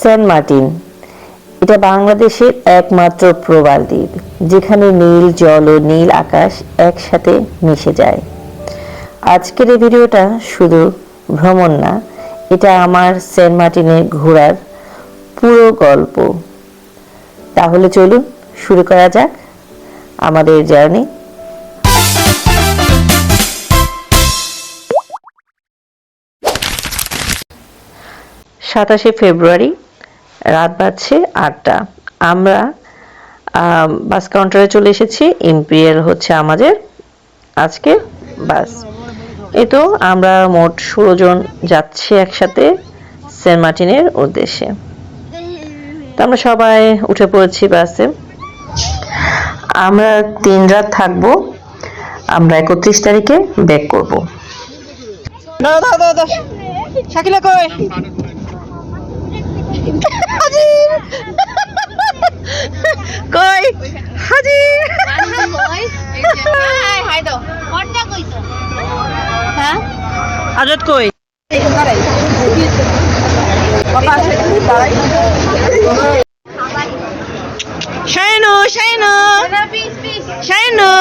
Saint Martin, এটা বাংলাদেশের একমাত্র প্রবাল দ্বীপ যেখানে নীল জল ও নীল আকাশ একসাথে মিশে যায়। আজকের এই ভিডিওটা শুধু ভ্রমণ না, এটা আমার সেন্ট মার্টিনে ঘোরার পুরো গল্প। তাহলে চলুন শুরু করা যাক আমাদের জার্নি। 27 ফেব্রুয়ারি, রাত বাজছে 8টা। আমরা বাস কাউন্টারে চলে এসেছি। ইম্পেরিয়াল হচ্ছে আমাদের আজকে বাস। এই তো আমরা মোট 16 জন যাচ্ছি একসাথে সেন্ট মার্টিনের উদ্দেশ্যে। তো আমরা সবাই উঠে পড়েছি বাসে। আমরা 3 রাত থাকবো। আমরা 31 তারিখে ব্যাক করব। শাকিলা কই? কই হাজির। হ্যাঁ আজত কই? শাইনু শাইনু শাইনু,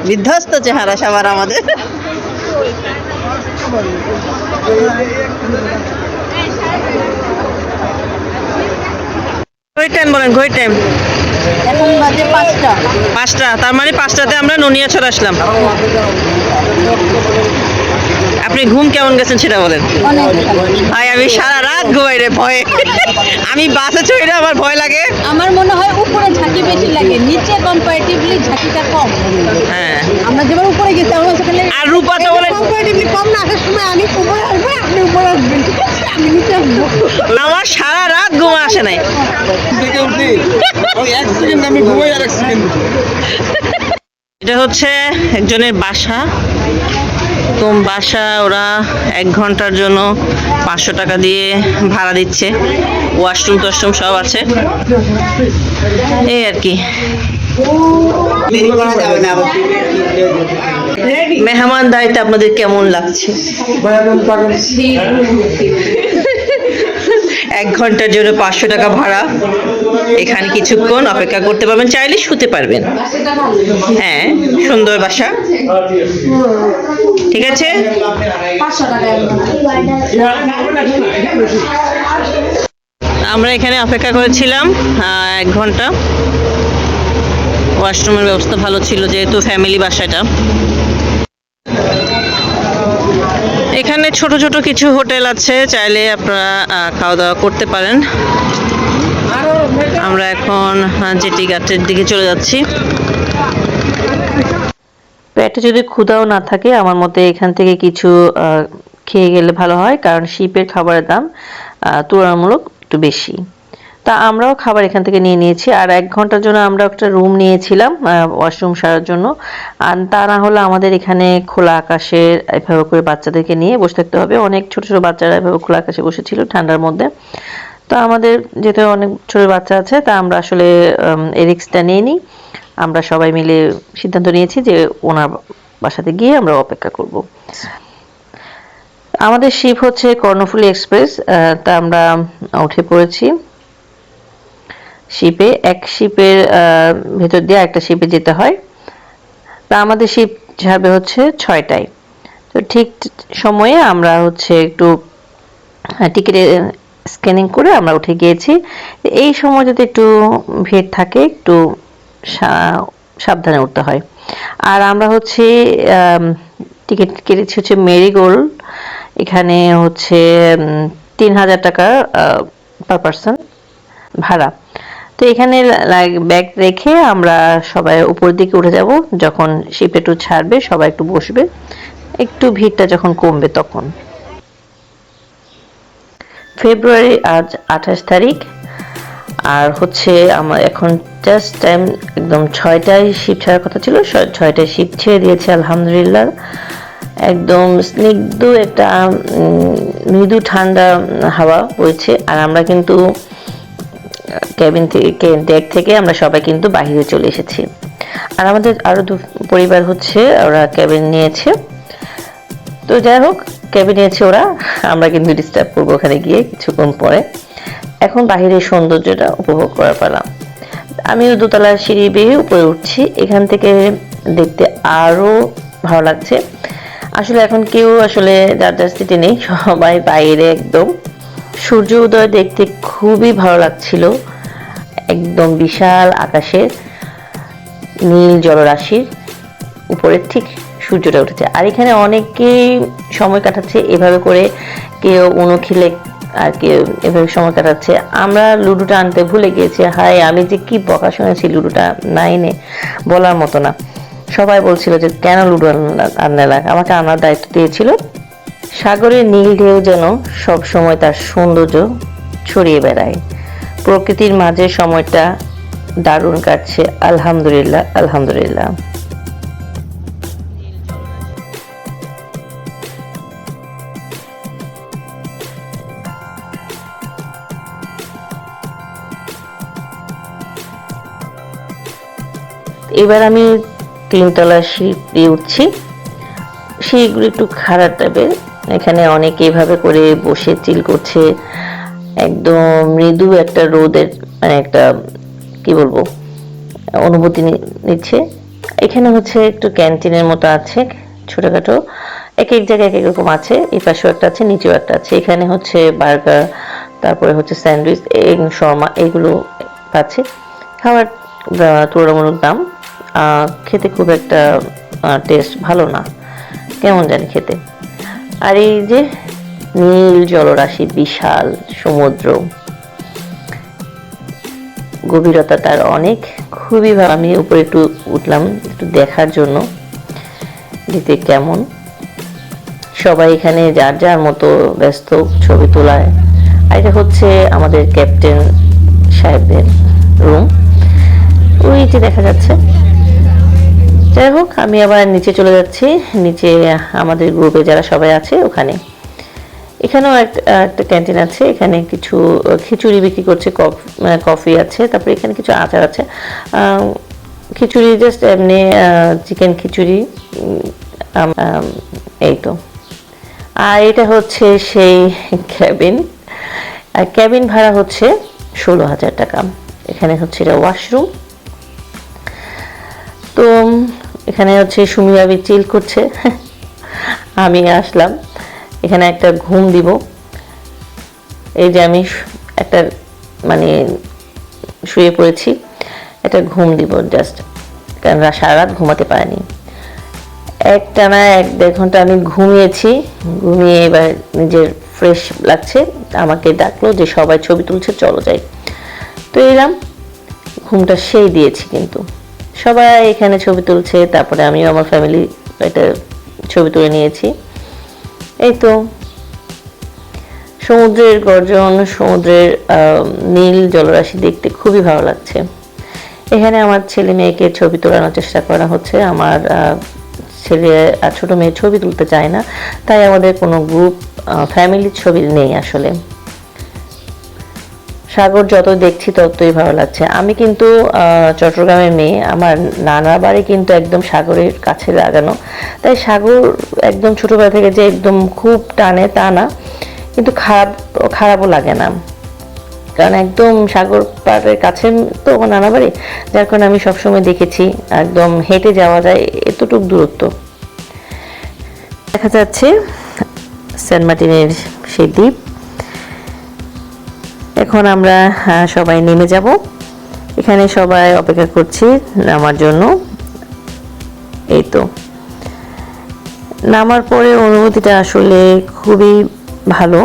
বিধ্বস্ত চেহারা সবার আমাদের। ঘড়ি টাইম বলেন, ঘড়ি টাইম এখন বাজে 5টা। তার মানে 5টাতে আমরা ননিয়াছড় আসলাম। আপনি ঘুম কেমন গেছেন সেটা বলেন। ভাই আমি সারা রাত ঘুমাই রে ভয়ে। আমি বাসে চড়ি না, আমার ভয় লাগে। আমার মনে হয় উপরে ঝাঁকি বেশি লাগে, নিচে কম্পারেটিভলি ঝাঁকিটা কম। হ্যাঁ আমরা যেবার উপরে গেছি আমরা সেখানে আর রূপা তো বলে কম্পারেটিভলি কম না। আসার সময় আমি উপরে আসবো, আপনি উপরে আসবেন, ঠিক আছে? আমি নিচে আসবো। আমার সারা রাত ঘুম আসে নাই। এটা হচ্ছে একজনের বাসা। তো বাসা ওরা 1 ঘন্টার জন্য 500 টাকা দিয়ে ভাড়া দিচ্ছে। ওয়াশরুম টশরুম সব আছে, এই আর কি। মেহমানদারিতে আপনাদের কেমন লাগছে? 1 ঘন্টার জন্য 500 টাকা ভাড়া। এখানে কিছুক্ষণ অপেক্ষা করতে পারবেন, চাইলে শুতে পারবেন। হ্যাঁ, সুন্দর বাসা, ঠিক আছে। আমরা এখানে অপেক্ষা করেছিলাম 1 ঘন্টা। ওয়াশরুমের ব্যবস্থা ভালো ছিল যেহেতু ফ্যামিলি বাসাটা। এখানে ছোট ছোট কিছু হোটেল আছে, চাইলে আপনারা খাওয়া দাওয়া করতে পারেন। আমরা এখন জেটি ঘাটের দিকে চলে যাচ্ছি। পেটে যদি ক্ষুধাও না থাকে, আমার মতে এখান থেকে কিছু খেয়ে গেলে ভালো হয়, কারণ শিপের খাবারের দাম তুলনামূলক একটু বেশি। তা আমরাও খাবার এখান থেকে নিয়ে নিয়েছি। আর 1 ঘন্টার জন্য আমরা একটা রুম নিয়েছিলাম ওয়াশরুম সারার জন্য। আর তা না হলে আমাদের এখানে খোলা আকাশে এভাবে করে বাচ্চাদেরকে নিয়ে বসে থাকতে হবে। অনেক ছোট ছোট বাচ্চারা এভাবে খোলা আকাশে বসেছিল ঠান্ডার মধ্যে। তো আমাদের যেহেতু অনেক ছোট বাচ্চা আছে, তা আমরা আসলে এই রিস্কটা নিয়ে নিই। আমরা সবাই মিলে সিদ্ধান্ত নিয়েছি যে ওনার বাসাতে গিয়ে আমরা অপেক্ষা করব। আমাদের শিপ হচ্ছে কর্ণফুলী এক্সপ্রেস। তা আমরা উঠে পড়েছি শিপে। এক শিপের ভেতর দিয়ে একটা শিপে যেতে হয়। তা আমাদের শিপ ছাড়বে হচ্ছে 6টায়। তো ঠিক সময়ে আমরা হচ্ছে একটু টিকিট স্ক্যানিং করে আমরা উঠে গিয়েছি। এই সময় যদি একটু ভিড় থাকে, একটু সাবধানে উঠতে হয়। আর আমরা হচ্ছে টিকিট কেটেছি হচ্ছে মেরিগোল্ড। এখানে হচ্ছে 3000 টাকা পার পারসন ভাড়া। তো এখানে ব্যাগ রেখে আমরা সবাই উপর দিকে উঠে যাব। যখন শিপ একটু ছাড়বে সবাই একটু বসবে, একটু ভিড়টা যখন কমবে তখন। ফেব্রুয়ারি আজ 28 তারিখ। আর হচ্ছে আমার এখন জাস্ট টাইম একদম 6টায় শিপ ছাড়ার কথা ছিল, 6টায় শিপ ছেড়ে দিয়েছে আলহামদুলিল্লাহ। একদম স্নিগ্ধ একটা মৃদু ঠান্ডা হাওয়া বইছে। আর আমরা কিন্তু কেবিন থেকে, ডেক থেকে আমরা সবাই কিন্তু বাইরে চলে এসেছি। আর আমাদের আরো 2 পরিবার হচ্ছে ওরা কেবিন নিয়েছে। তো যাই হোক, ক্যাবিনে আছে ওরা, আমরা কিন্তু ডিস্টার্ব করবো ওখানে গিয়ে কিছুক্ষণ পরে। এখন বাহিরের সৌন্দর্যটা উপভোগ করার পালা। আমিও দোতলার সিঁড়ি বেয়ে উপরে উঠছি, এখান থেকে দেখতে আরো ভালো লাগছে। আসলে এখন কেউ আসলে যার যার সিটে নেই, সবাই বাইরে একদম। সূর্য উদয় দেখতে খুবই ভালো লাগছিল, একদম বিশাল আকাশের নীল জলরাশির উপরে ঠিক সূর্যটা উঠেছে। আর এখানে অনেকেই সময় কাটাচ্ছে এভাবে করে, কেউ উনো খেলে আর কেউ এভাবে সময় কাটাচ্ছে। আমরা লুডোটা আনতে ভুলে গিয়েছি, হায় আমি যে কি বকা শুনেছি লুডোটা না এনে বলার মতো না। সবাই বলছিল যে কেন লুডো আনলে না, আমাকে আনার দায়িত্ব দিয়েছিল। সাগরের নীল ঢেউ যেন সব সময় তার সৌন্দর্য ছড়িয়ে বেড়ায়। প্রকৃতির মাঝে সময়টা দারুণ কাটছে, আলহামদুলিল্লাহ আলহামদুলিল্লাহ। এবার আমি 3 তলার সিঁড়ি দিয়ে উঠছি। সিঁড়িগুলো একটু খারাপ টাইপের, এখানে অনেকে এভাবে করে বসে চিল করছে। একদম মৃদু একটা রোদের মানে একটা কি বলবো অনুভূতি নিচ্ছে। এখানে হচ্ছে একটু ক্যান্টিনের মতো আছে ছোটখাটো, এক এক জায়গায় এক এক রকম আছে। এই পাশেও একটা আছে, নিচেও একটা আছে। এখানে হচ্ছে বার্গার, তারপরে হচ্ছে স্যান্ডউইচ, শর্মা, এগুলো পাচ্ছে। খাবার তুলনামূলক দাম, খেতে খুব একটা টেস্ট ভালো না, কেমন জানি খেতে। আর এই যে নীল জলরাশি, বিশাল সমুদ্র, গভীরতা তার অনেক, খুবই ভালো। আমি উপরে একটু উঠলাম একটু দেখার জন্য দিতে কেমন। সবাই এখানে যার যার মতো ব্যস্ত ছবি তোলায়। আর এটা হচ্ছে আমাদের ক্যাপ্টেন সাহেবদের রুম, ওই যে দেখা যাচ্ছে। যাই হোক, আমি আবার নিচে চলে যাচ্ছি। নিচে আমাদের গ্রুপে যারা সবাই আছে ওখানে। এখানেও একটা ক্যান্টিন আছে, এখানে কিছু খিচুড়ি বিক্রি করছে, কফি আছে, তারপরে এখানে কিছু আচার আছে। খিচুড়ি জাস্ট এমনি চিকেন খিচুড়ি, এই তো। আর এটা হচ্ছে সেই ক্যাবিন, আর ক্যাবিন ভাড়া হচ্ছে 16,000 টাকা। এখানে হচ্ছে এটা ওয়াশরুম। তো এখানে হচ্ছে সুমি ভাবি চিল করছে, আমি আসলাম এখানে একটা ঘুম দিব। এই যে আমি একটা মানে শুয়ে পড়েছি, একটা ঘুম দিব জাস্ট, কারণ সারা রাত ঘুমাতে পারিনি। একটানা 1-1.5 ঘন্টা আমি ঘুমিয়েছি। ঘুমিয়ে এবার নিজের ফ্রেশ লাগছে, আমাকে ডাকলো যে সবাই ছবি তুলছে চলো যাই। তো এলাম, ঘুমটা সেই দিয়েছি, কিন্তু সবাই এখানে ছবি তুলছে। তারপরে আমিও আমার ফ্যামিলি একটা ছবি তুলে নিয়েছি। এই তো সমুদ্রের গর্জন, সমুদ্রের নীল জলরাশি দেখতে খুবই ভালো লাগছে। এখানে আমার ছেলে মেয়েকে ছবি তোলানোর চেষ্টা করা হচ্ছে। আমার ছেলে আর ছোট মেয়ে ছবি তুলতে চায় না, তাই আমাদের কোনো গ্রুপ ফ্যামিলির ছবি নেই আসলে। সাগর যত দেখছি ততই ভালো লাগছে। আমি কিন্তু চট্টগ্রামের মেয়ে, আমার নানা বাড়ি কিন্তু একদম সাগরের কাছে লাগানো, তাই সাগর একদম ছোটবেলা থেকে যে একদম খুব টানে তা না, কিন্তু খারাপও লাগে না, কারণ একদম সাগর পাড়ের কাছে তো আমার নানা বাড়ি, যার কারণে আমি সবসময় দেখেছি একদম হেঁটে যাওয়া যায় এতটুকু দূরত্ব। দেখা যাচ্ছে সেন্ট মার্টিনের সেই দ্বীপ। এখন আমরা সবাই নেমে যাব, এখানে সবাই অপেক্ষা করছি নামার জন্য। এই তো নামার পরে অনুভূতিটা আসলে খুবই ভালো,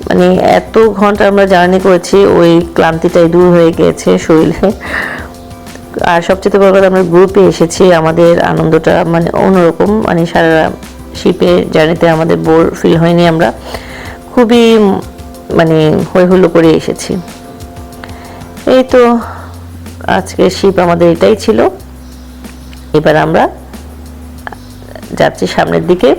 মানে এত ঘন্টা আমরা জার্নি করেছি, ওই ক্লান্তিটাই দূর হয়ে গিয়েছে শরীরে। আর সবচেয়ে বড় কথা, আমরা গ্রুপে এসেছি, আমাদের আনন্দটা মানে অন্যরকম, মানে সারা শিপের জার্নিতে আমাদের বোর ফিল হয়নি, আমরা খুবই মানে হই হুল্লো করে এসেছি। এই তো আজকে শিপ আমাদের এটাই ছিল। এবার আমরা যাচ্ছি সামনের দিকে।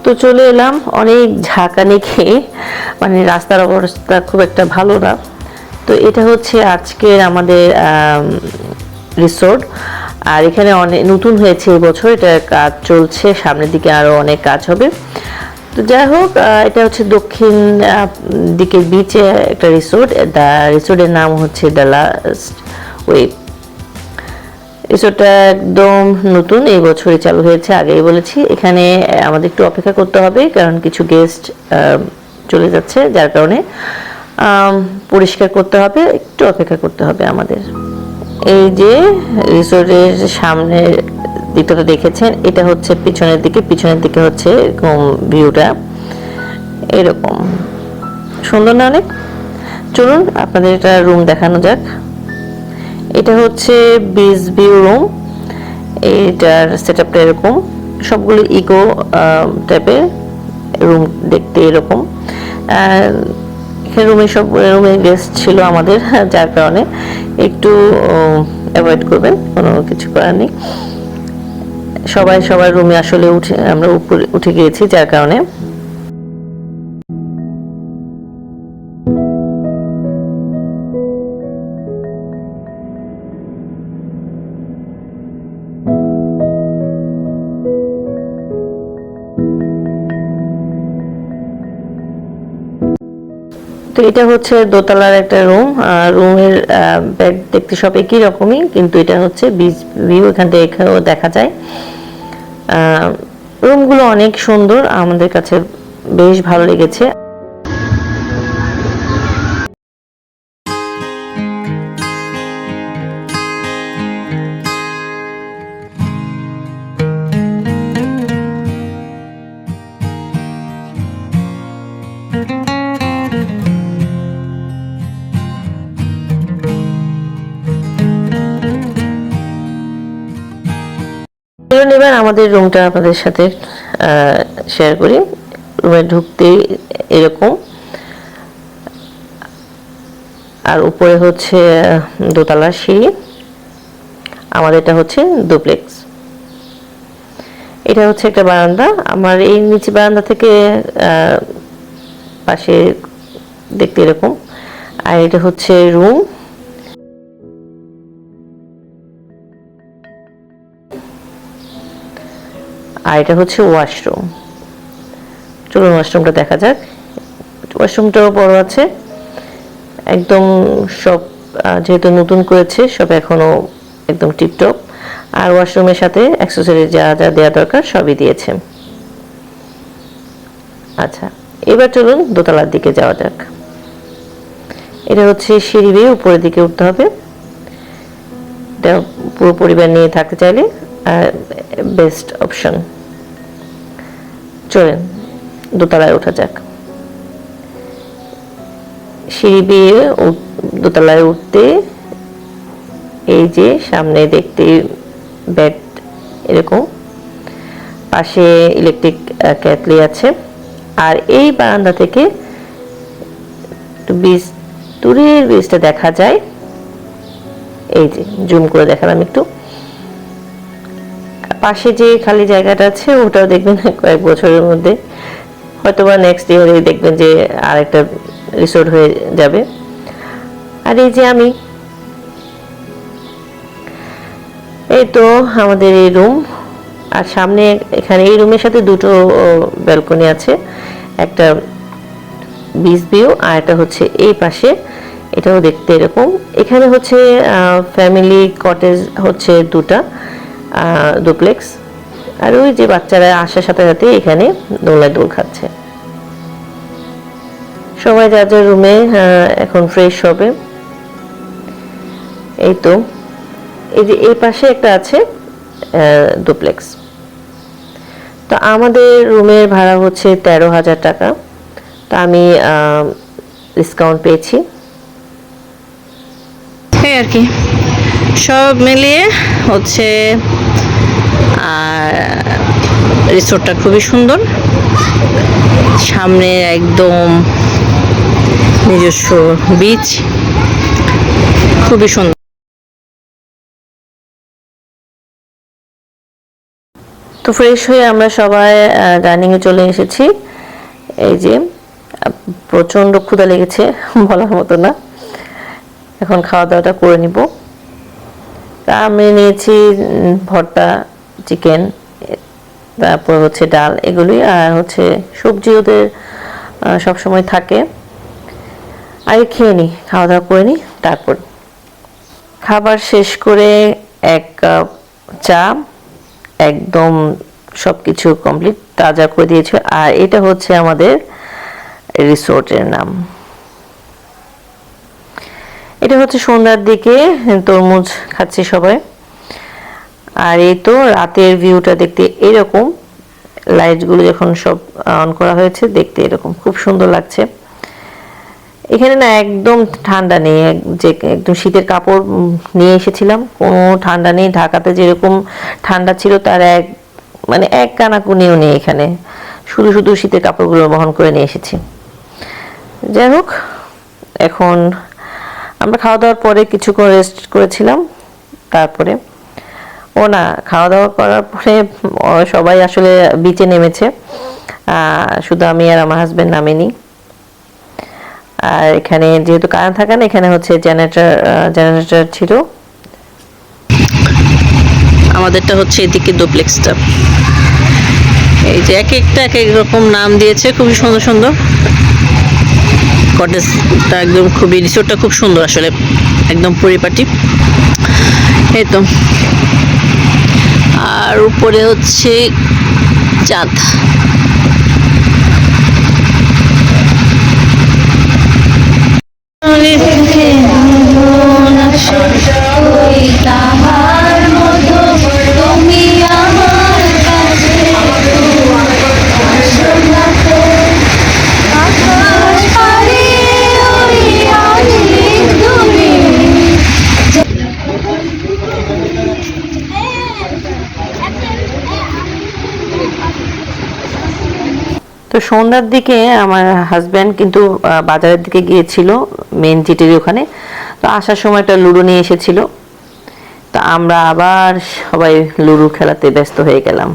তো চলে এলাম অনেক ঝাঁকানি খেয়ে, মানে রাস্তার অবস্থা খুব একটা ভালো না, তো এটা হচ্ছে আজকের আমাদের রিসোর্ট। আর এখানে অনেক নতুন হয়েছে এই বছর, এটা কাজ চলছে, সামনের দিকে আরো অনেক কাজ হবে। তো যাই হোক, এটা হচ্ছে দক্ষিণ দিকের বিচে একটা রিসোর্ট। রিসোর্টের নাম হচ্ছে দ্য লাস্ট ওয়েভ। রিসোর্টটা একদম নতুন, এই বছরই চালু হয়েছে, আগেই বলেছি। এখানে আমাদের একটু অপেক্ষা করতে হবে, কারণ কিছু গেস্ট চলে যাচ্ছে, যার কারণে পরিষ্কার করতে হবে, একটু অপেক্ষা করতে হবে আমাদের। এই যে রিসোর্টের সামনের দিকটা তো দেখেছেন, এটা হচ্ছে পিছনের দিকে হচ্ছে এরকম ভিউটা, এরকম সুন্দর না অনেক? চলুন আপনাদের এটা রুম দেখানো যাক। এটা হচ্ছে বিচ ভিউ রুম। এটার সেটআপটা এরকম, সবগুলো ইকো টাইপের রুম, দেখতে এরকম। এখানে রুমে গেস্ট ছিল আমাদের, যার কারণে একটু অ্যাভয়েড করবেন, কোনো কিছু করার নেই। সবার রুমে আসলে আমরা উপরে উঠে গিয়েছি, যার কারণে। তো এটা হচ্ছে দোতলার একটা রুম। রুমের বেড দেখতে সব একই রকমই, কিন্তু এটা হচ্ছে বিচ ভিউ, এখান থেকেও দেখা যায়। রুমগুলো অনেক সুন্দর, আমাদের কাছে বেশ ভালো লেগেছে। এবার আমাদের রুমটা আপনাদের সাথে শেয়ার করি। রুমে ঢুকতে এরকম, আর উপরে হচ্ছে দোতলার সিঁড়ি। আমাদের এটা হচ্ছে ডুপ্লেক্স। এটা হচ্ছে একটা বারান্দা। আমার এই নিচে বারান্দা থেকে পাশে দেখতে এরকম। আর এটা হচ্ছে রুম। আর এটা হচ্ছে ওয়াশরুম। চলুন ওয়াশরুমটা দেখা যাক। ওয়াশরুমটাও বড় আছে, একদম সব যেহেতু নতুন করেছে, সব এখনো একদম টিপটপ। আর ওয়াশরুমের সাথে অ্যাক্সেসরি যা যা দেওয়া দরকার সবই দিয়েছে। আচ্ছা, এবার চলুন দোতলার দিকে যাওয়া যাক। এটা হচ্ছে সিঁড়ি বেয়ে উপরের দিকে উঠতে হবে। এটা পুরো পরিবার নিয়ে থাকতে চাইলে বেস্ট অপশন। চলেন দোতলায় ওঠা যাক। সিঁড়ি বেয়ে দোতলায় উঠতে এই যে সামনে দেখতে বেড এরকম, পাশে ইলেকট্রিক কেটলি আছে। আর এই বারান্দা থেকে দূরের বীজটা দেখা যায়। এই যে জুম করে দেখালাম একটু। পাশে যে খালি জায়গাটা আছে ওটাও দেখবেন কয়েক বছরের মধ্যে, হয়তোবা নেক্সট ইয়ারে দেখবেন যে আরেকটা রিসোর্ট হয়ে যাবে। আর এই যে আমি, এই তো আমাদের এই রুম। আর সামনে এখানে এই রুমের সাথে দুটো ব্যালকনি আছে, একটা বিচ ভিউ আর একটা হচ্ছে এই পাশে, এটাও দেখতে এরকম। এখানে হচ্ছে ফ্যামিলি কটেজ হচ্ছে দুটা, ডুপ্লেক্স। আর ওই যে বাচ্চারা আসার সাথে সাথে এখানে দোলায় দোল খাচ্ছে। সবাই যার যার রুমে এখন ফ্রেশ হবে। এই তো এই যে এই পাশে একটা আছে ডুপ্লেক্স। তো আমাদের রুমের ভাড়া হচ্ছে 13,000 টাকা। তা আমি ডিসকাউন্ট পেয়েছি, এই আর কি সব মিলিয়ে হচ্ছে। আর রিসোর্টটা খুবই সুন্দর, সামনে একদম নিজস্ব বিচ, খুবই সুন্দর। তো ফ্রেশ হয়ে আমরা সবাই ডাইনিংয়ে চলে এসেছি। এই যে প্রচন্ড ক্ষুধা লেগেছে, বলার মতো না। এখন খাওয়া দাওয়াটা করে নিব। তা আমি নিয়েছি ভর্তা, চিকেন, তারপর হচ্ছে ডাল, এগুলি, আর হচ্ছে সবজি ওদের সবসময় থাকে। আগে খেয়ে নিই, খাওয়া দাওয়া করে নিই, তারপর খাবার শেষ করে 1 কাপ চা, একদম সবকিছু কমপ্লিট, তাজা করে দিয়েছে। আর এটা হচ্ছে আমাদের রিসোর্টের নাম। এটা হচ্ছে সন্ধ্যার দিকে, তরমুজ খাচ্ছি সবাই। আর এই তো রাতের ভিউটা দেখতে এরকম, লাইটগুলো যখন সব অন করা হয়েছে দেখতে এরকম খুব সুন্দর লাগছে। এখানে না একদম ঠান্ডা নেই, যে একদম শীতের কাপড় নিয়ে এসেছিলাম, কোনো ঠান্ডা নেই। ঢাকাতে যেরকম ঠান্ডা ছিল তার এক কানাকুনিও নেই এখানে, শুধু শুধু শীতের কাপড়গুলো বহন করে নিয়ে এসেছি। যাই হোক, এখন আমরা খাওয়া দাওয়ার পরে কিছুক্ষণ রেস্ট করেছিলাম, তারপরে খাওয়া দাওয়া করার পরে সবাই আসলে বিচে নেমেছে, শুধু আমি আর আমার হাজবেন্ড নামেনি। আর এখানে যেহেতু কারেন্ট থাকে না, এখানে হচ্ছে জেনারেটর ছিল। আমাদেরটা হচ্ছে এদিকে ডুপ্লেক্সটা। এই যে এক এক রকম নাম দিয়েছে, খুবই সুন্দর সুন্দর। কটেজটা একদম খুবই, রিসোর্টটা খুব সুন্দর আসলে, একদম পরিপাটি। এই তো, আর উপরে হচ্ছে চাঁদ। তো সন্ধ্যার দিকে আমার হাজব্যান্ড কিন্তু বাজারের দিকে গিয়েছিল, মেন জিটির ওখানে। তো আসার সময় একটা লুডো নিয়ে এসেছিল, তো আমরা আবার সবাই লুডো খেলাতে ব্যস্ত হয়ে গেলাম।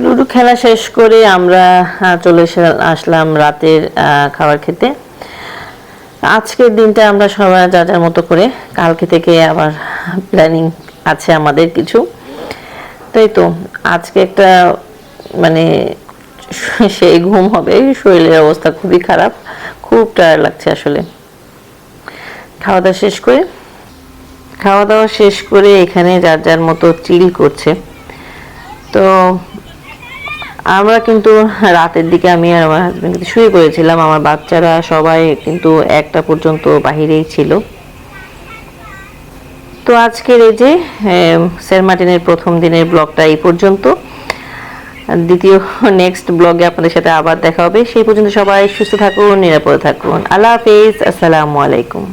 লুডো খেলা শেষ করে আমরা চলে আসলাম রাতের খাবার খেতে। আজকের দিনটা আমরা সবাই যার যার মতো করে, কালকে থেকে আবার প্ল্যানিং আছে আমাদের কিছু। তাই তো আজকে একটা সেই ঘুম হবে, শরীরের অবস্থা খুবই খারাপ, খুব টায়ার্ড লাগছে আসলে। খাওয়া দাওয়া শেষ করে এখানে যার যার মতো চিল করছে। তো আমরা কিন্তু রাতের দিকে আমি আর আমার হাজবেন্ড কিন্তু শুয়ে পড়েছিলাম, আমার বাচ্চারা সবাই কিন্তু 1টা পর্যন্ত বাহিরেই ছিল। তো আজকের এই যে সেন্ট মার্টিনের প্রথম দিনের ব্লগটা এই পর্যন্ত। নেক্সট ব্লগে আপনাদের সাথে আবার দেখা হবে। সেই পর্যন্ত সবাই সুস্থ থাকুন, নিরাপদে থাকুন। আল্লাহ হাফেজ, আসসালামু আলাইকুম।